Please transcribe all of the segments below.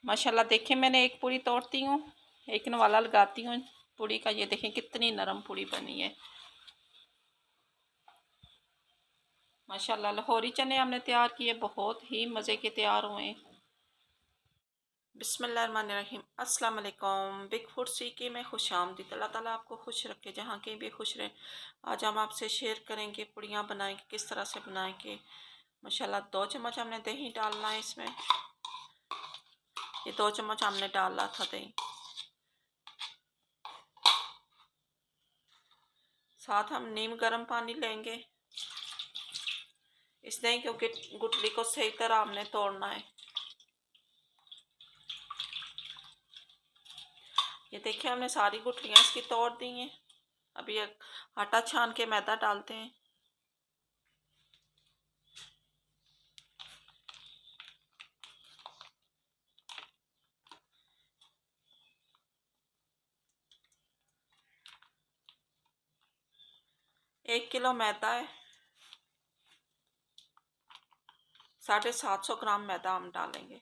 माशाल्लाह देखें, मैंने एक पूड़ी तोड़ती हूँ, एक नवाला लगाती हूँ पूड़ी का। ये देखें कितनी नरम पूड़ी बनी है माशाल्लाह। लाहौरी चने हमने तैयार किए, बहुत ही मज़े के तैयार हुए। बिस्मिल्लाहिर्रहमानिर्रहीम, अस्सलाम वालेकुम। बिग फूड सीखे में खुशामदीद। अल्लाह ताला आपको खुश रखे, जहाँ कहीं भी खुश रहे। आज हम आपसे शेयर करेंगे पूड़ियाँ बनाएंगे, किस तरह से बनाएंगे। माशाल्लाह 2 चम्मच हमने दही डालना है इसमें। ये 2 चम्मच हमने डाला था दही। साथ हम नीम गर्म पानी लेंगे। इस दही को गुठली को सही तरह हमने तोड़ना है। ये देखिए, हमने सारी गुठलियाँ इसकी तोड़ दी हैं। अभी आटा छान के मैदा डालते हैं। एक किलो मैदा है, 750 ग्राम मैदा हम डालेंगे।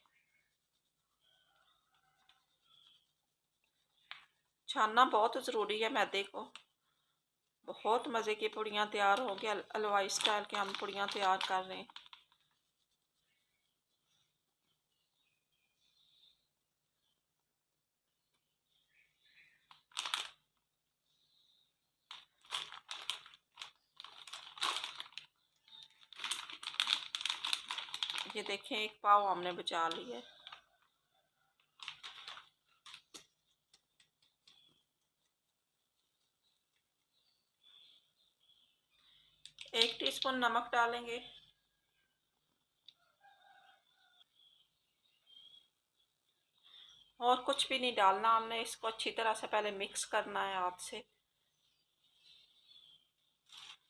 छानना बहुत ज़रूरी है मैदे को। बहुत मज़े की पूड़ियाँ तैयार हो गया। हलवाई स्टाइल के हम पूड़ियाँ तैयार कर रहे हैं। ये देखें, एक पाव हमने बचा लिया है। एक टीस्पून नमक डालेंगे। और कुछ भी नहीं डालना, हमने इसको अच्छी तरह से पहले मिक्स करना है हाथ से।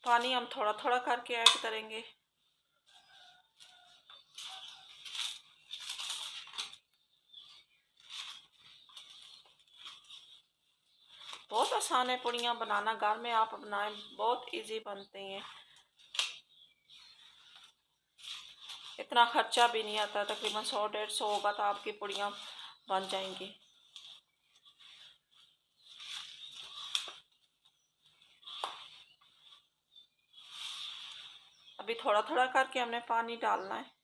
पानी हम थोड़ा थोड़ा करके ऐड करेंगे। बहुत आसान है पूड़ियाँ बनाना, घर में आप बनाएं, बहुत इजी बनते हैं। इतना खर्चा भी नहीं आता, तकरीबन 100-150 होगा तो आपकी पूड़ियाँ बन जाएंगी। अभी थोड़ा थोड़ा करके हमने पानी डालना है।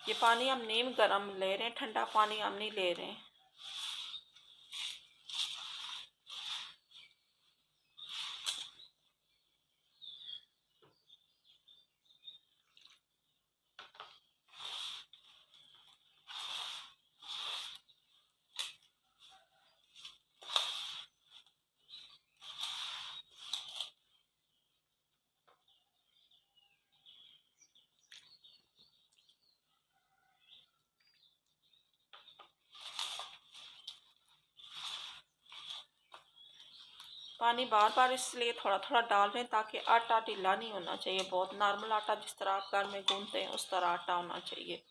ये पानी हम नीम गर्म ले रहे हैं, ठंडा पानी हम नहीं ले रहे हैं। पानी बार बार इसलिए थोड़ा थोड़ा डाल रहे हैं ताकि आटा ढीला नहीं होना चाहिए। बहुत नॉर्मल आटा जिस तरह आप घर में गूंथते हैं उस तरह आटा होना चाहिए।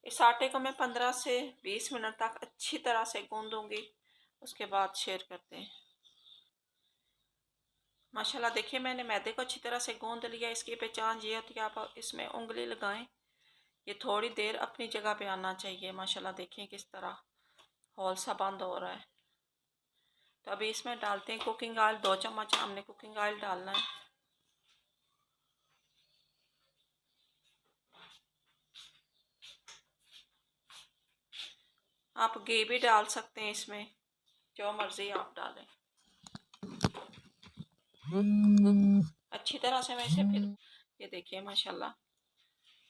इस आटे को मैं 15 से 20 मिनट तक अच्छी तरह से गूंदूंगी। उसके बाद शेयर करते हैं। माशाल्लाह देखिए, मैंने मैदे को अच्छी तरह से गूंद लिया। इसकी पहचान ये होती है, आप इसमें उंगली लगाएं, ये थोड़ी देर अपनी जगह पे आना चाहिए। माशाल्लाह देखिए किस तरह हॉल सा बंद हो रहा है। तो अभी इसमें डालते हैं कुकिंग ऑयल। 2 चम्मच हमने कुकिंग ऑयल डालना है। आप घी भी डाल सकते हैं इसमें, जो मर्ज़ी आप डालें। अच्छी तरह से मैं इसे फिर, ये देखिए माशाल्लाह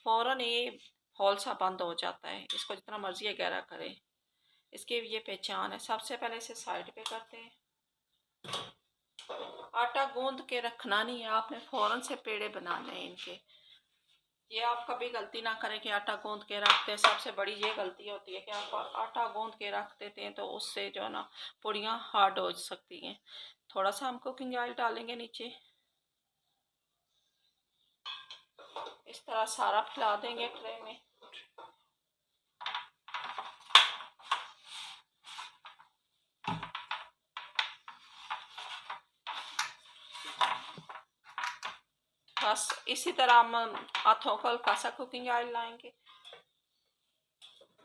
फ़ौरन ये हॉल सा बंद हो जाता है। इसको जितना मर्ज़ी गहरा करें, इसकी ये पहचान है। सबसे पहले इसे साइड पे करते हैं। आटा गूंद के रखना नहीं है आपने, फ़ौरन से पेड़े बनाने हैं इनके। ये आप कभी गलती ना करें कि आटा गूंद के रखते हैं। सबसे बड़ी ये गलती होती है कि आप आटा गूंद के रख देते हैं, तो उससे जो है ना पूड़ियाँ हार्ड हो सकती हैं। थोड़ा सा हम कुकिंग ऑयल डालेंगे नीचे, इस तरह सारा फैला देंगे ट्रे में। बस इसी तरह हम हाथों को हल्का सा कुकिंग ऑयल लाएंगे,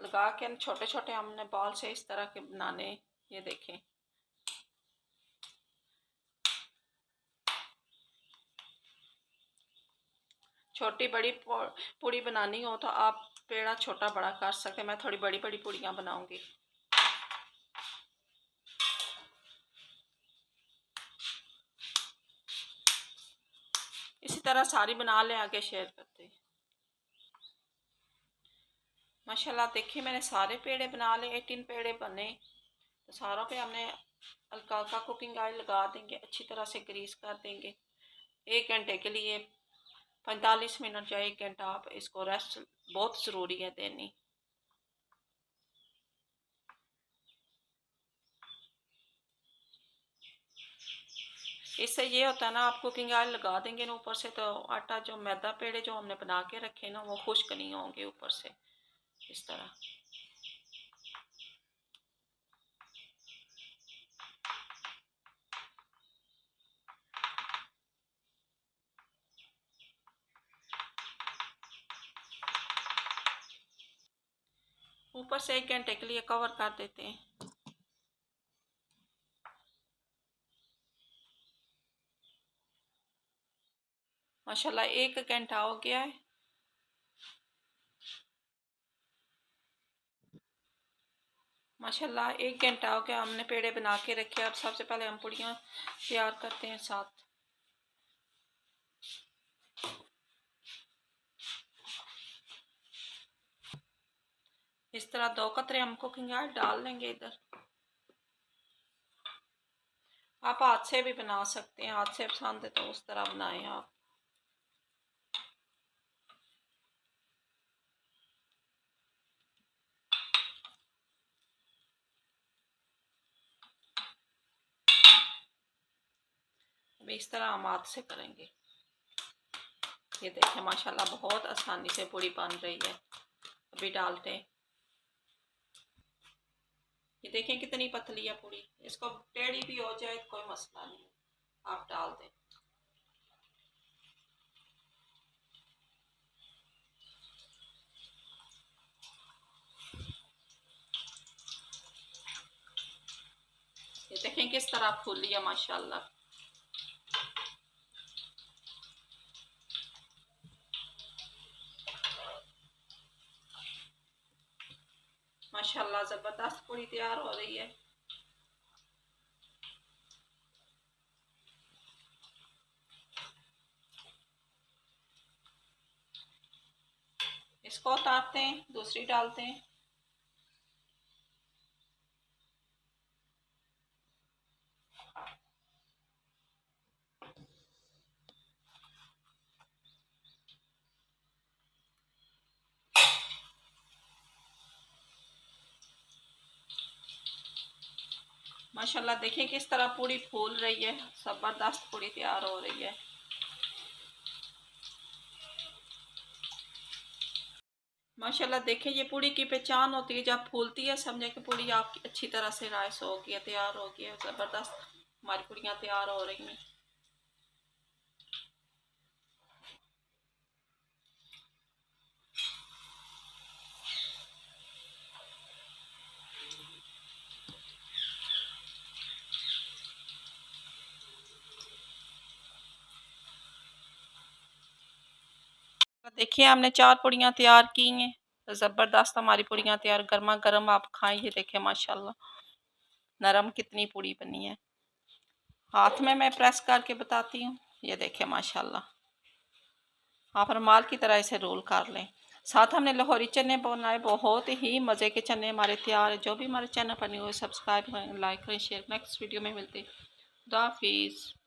लगा के छोटे छोटे हमने बॉल से इस तरह के बनाने। ये देखें, छोटी बड़ी पूड़ी बनानी हो तो आप पेड़ा छोटा बड़ा कर सकते हैं। मैं थोड़ी बड़ी बड़ी पूड़ियाँ बनाऊंगी। इसी तरह सारी बना लें, आगे शेयर करते हैं। माशाल्लाह देखिए, मैंने सारे पेड़े बना ले, 18 पेड़े बने। तो सारों पे हमने हल्का हल्का कुकिंग ऑयल लगा देंगे, अच्छी तरह से ग्रीस कर देंगे। 1 घंटे के लिए 45 मिनट या 1 घंटा आप इसको रेस्ट बहुत ज़रूरी है देनी। इससे ये होता है ना, आप कुकिंग ऑयल लगा देंगे ना ऊपर से, तो आटा जो मैदा पेड़े जो हमने बना के रखे ना, वो खुश्क नहीं होंगे ऊपर से। इस तरह ऊपर से 1 घंटे के लिए कवर कर देते हैं। माशाल्लाह 1 घंटा हो गया है। माशाल्लाह 1 घंटा हो गया, हमने पेड़े बना के रखे। अब सबसे पहले हम पूड़ियाँ तैयार करते हैं साथ। इस तरह 2 कतरे हम कुकिंग ऑयल डाल लेंगे इधर। आप हाथ से भी बना सकते हैं, हाथ से पसंद है तो उस तरह बनाएं आप। अभी इस तरह हम हाथ से करेंगे। ये देखें माशाल्लाह बहुत आसानी से पूड़ी बन रही है। अभी डालते हैं। ये देखें कितनी पतली है पूड़ी। इसको टेढ़ी भी हो जाए कोई मसला नहीं, आप डाल दें। ये देखें किस तरह फूली है माशाल्लाह। माशाल्लाह ज़बरदस्त पूड़ी तैयार हो रही है। इसको उतारते हैं, दूसरी डालते हैं। माशाल्लाह देखिए किस तरह पूड़ी फूल रही है। ज़बरदस्त पूड़ी तैयार हो रही है। माशाल्लाह देखिए, ये पूड़ी की पहचान होती है जब फूलती है, समझे कि पूड़ी आपकी अच्छी तरह से राइस हो गई है, तैयार हो गई है। ज़बरदस्त हमारी पूड़ियाँ तैयार हो रही हैं। देखिए हमने 4 पूड़ियाँ तैयार की हैं। तो ज़बरदस्त हमारी पूड़ियाँ तैयार, गर्मा गर्म आप खाएं। ये देखें माशाल्लाह नरम कितनी पूड़ी बनी है। हाथ में मैं प्रेस करके बताती हूँ। ये देखें माशाल्लाह आप रुमाल की तरह इसे रोल कर लें। साथ हमने लाहौरी चने बनाए, बहुत ही मज़े के चने हमारे तैयार है। जो भी हमारे चैनल पर न्यू है सब्सक्राइब करें, लाइक करें, शेयर। नेक्स्ट वीडियो में मिलते हैं। खुदा हाफिज़।